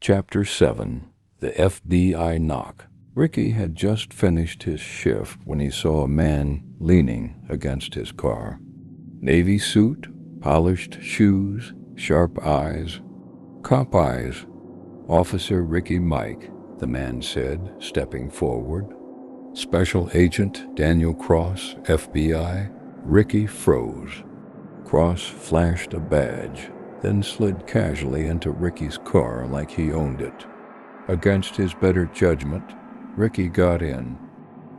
Chapter 7. The FBI Knock. Ricky had just finished his shift when he saw a man leaning against his car. Navy suit, polished shoes, sharp eyes. Cop eyes. "Officer Ricky Mike," the man said, stepping forward. "Special Agent Daniel Cross, FBI." Ricky froze. Cross flashed a badge, then slid casually into Ricky's car like he owned it. Against his better judgment, Ricky got in.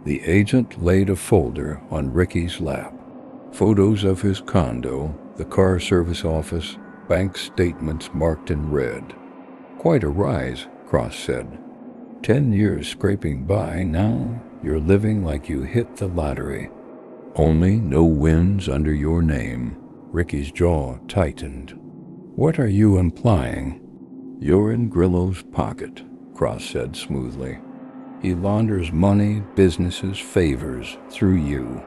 The agent laid a folder on Ricky's lap. Photos of his condo, the car service office, bank statements marked in red. "Quite a rise," Cross said. 10 years scraping by, now you're living like you hit the lottery. Only no wins under your name. Ricky's jaw tightened. "What are you implying?" "You're in Grillo's pocket," Cross said smoothly. "He launders money, businesses, favors through you.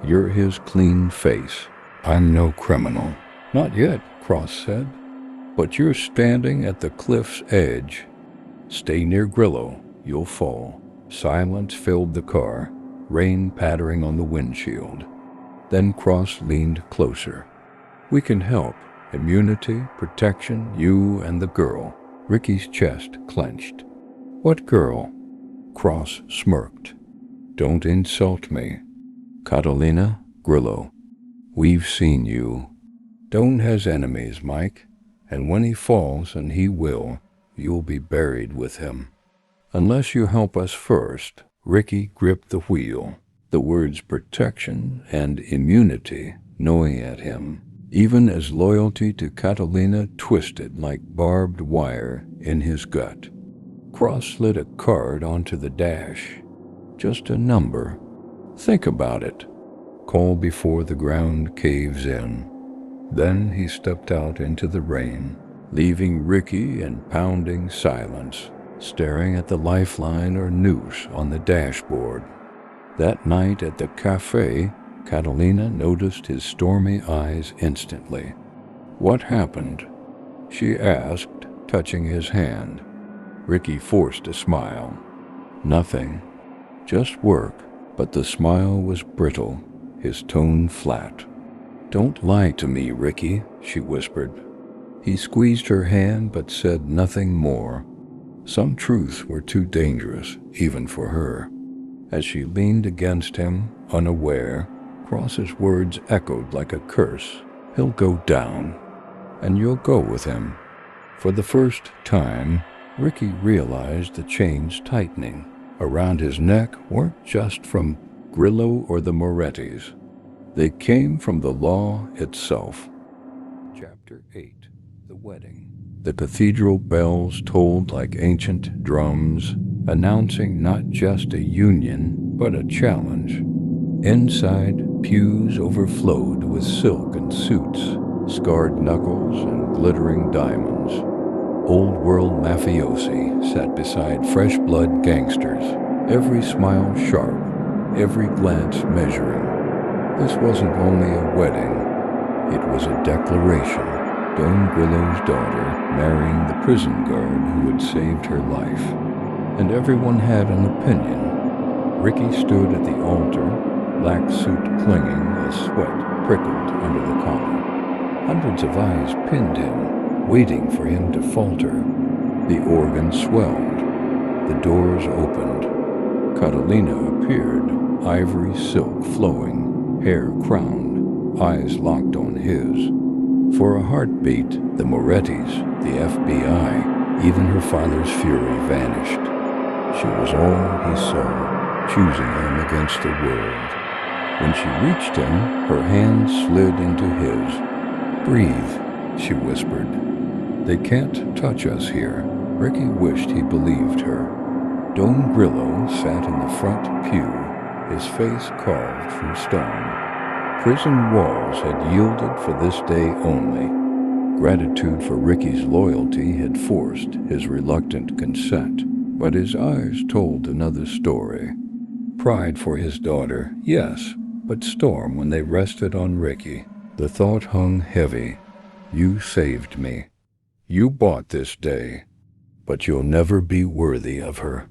You're his clean face. I'm no criminal." "Not yet," Cross said. "But you're standing at the cliff's edge. Stay near Grillo, you'll fall." Silence filled the car, rain pattering on the windshield. Then Cross leaned closer. "We can help. Immunity, protection, you and the girl." Ricky's chest clenched. "What girl?" Cross smirked. "Don't insult me. Katalyna Grillo. We've seen you. Doan has enemies, Mike, and when he falls, and he will, you'll be buried with him. Unless you help us first." Ricky gripped the wheel, the words protection and immunity gnawing at him, even as loyalty to Katalyna twisted like barbed wire in his gut. Cross slid a card onto the dash. "Just a number. Think about it. Call before the ground caves in." Then he stepped out into the rain, leaving Ricky in pounding silence, staring at the lifeline or noose on the dashboard. That night at the cafe, Katalyna noticed his stormy eyes instantly. "What happened?" she asked, touching his hand. Ricky forced a smile. "Nothing. Just work." But the smile was brittle, his tone flat. "Don't lie to me, Ricky," she whispered. He squeezed her hand but said nothing more. Some truths were too dangerous, even for her. As she leaned against him, unaware, Cross's words echoed like a curse. "He'll go down, and you'll go with him." For the first time, Ricky realized the chains tightening around his neck weren't just from Grillo or the Morettis. They came from the law itself. Chapter 8. The Wedding. The cathedral bells tolled like ancient drums, announcing not just a union, but a challenge. Inside, pews overflowed with silk and suits, scarred knuckles and glittering diamonds. Old-world mafiosi sat beside fresh-blood gangsters, every smile sharp, every glance measuring. This wasn't only a wedding, it was a declaration. Don Grillo's daughter marrying the prison guard who had saved her life. And everyone had an opinion. Ricky stood at the altar, black suit clinging as sweat prickled under the collar. Hundreds of eyes pinned him, waiting for him to falter. The organ swelled. The doors opened. Katalyna appeared, ivory silk flowing, hair crowned, eyes locked on his. For a heartbeat, the Morettis, the FBI, even her father's fury vanished. She was all he saw, choosing him against the world. When she reached him, her hand slid into his. "Breathe," she whispered. "They can't touch us here." Ricky wished he believed her. Don Grillo sat in the front pew, his face carved from stone. Prison walls had yielded for this day only. Gratitude for Ricky's loyalty had forced his reluctant consent, but his eyes told another story. Pride for his daughter, yes, but storm when they rested on Ricky. The thought hung heavy. You saved me. You bought this day. but you'll never be worthy of her.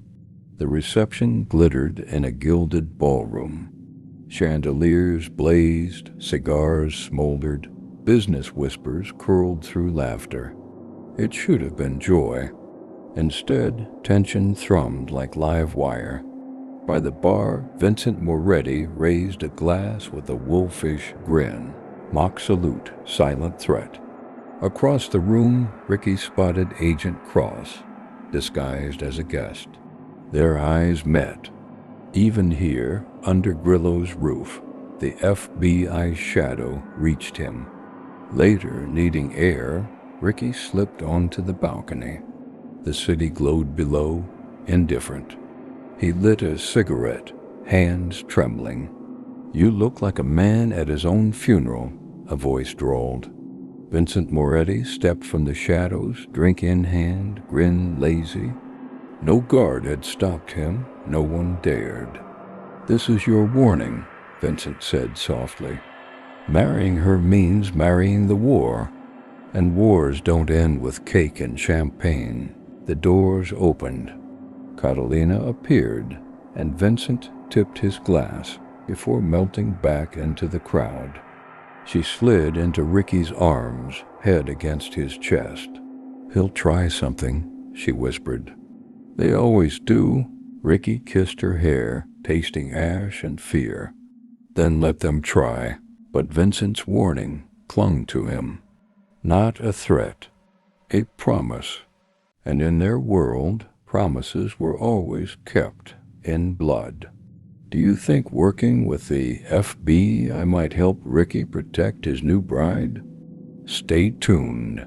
The reception glittered in a gilded ballroom. Chandeliers blazed, cigars smoldered, business whispers curled through laughter. It should have been joy. Instead, tension thrummed like live wire. By the bar, Vincent Moretti raised a glass with a wolfish grin. Mock salute, silent threat. Across the room, Ricky spotted Agent Cross, disguised as a guest. Their eyes met. Even here, under Grillo's roof, the FBI shadow reached him. Later, needing air, Ricky slipped onto the balcony. The city glowed below, indifferent. He lit a cigarette, hands trembling. "You look like a man at his own funeral," a voice drawled. Vincent Moretti stepped from the shadows, drink in hand, grin lazy. No guard had stopped him, no one dared. "This is your warning," Vincent said softly. "Marrying her means marrying the war, and wars don't end with cake and champagne." The doors opened. Katalyna appeared, and Vincent tipped his glass before melting back into the crowd. She slid into Ricky's arms, head against his chest. "He'll try something," she whispered. "They always do." Ricky kissed her hair, tasting ash and fear. "Then let them try." But Vincent's warning clung to him. Not a threat, a promise. And in their world, promises were always kept in blood. "Do you think working with the FBI might help Ricky protect his new bride?" Stay tuned.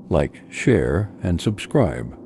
Like, share, and subscribe.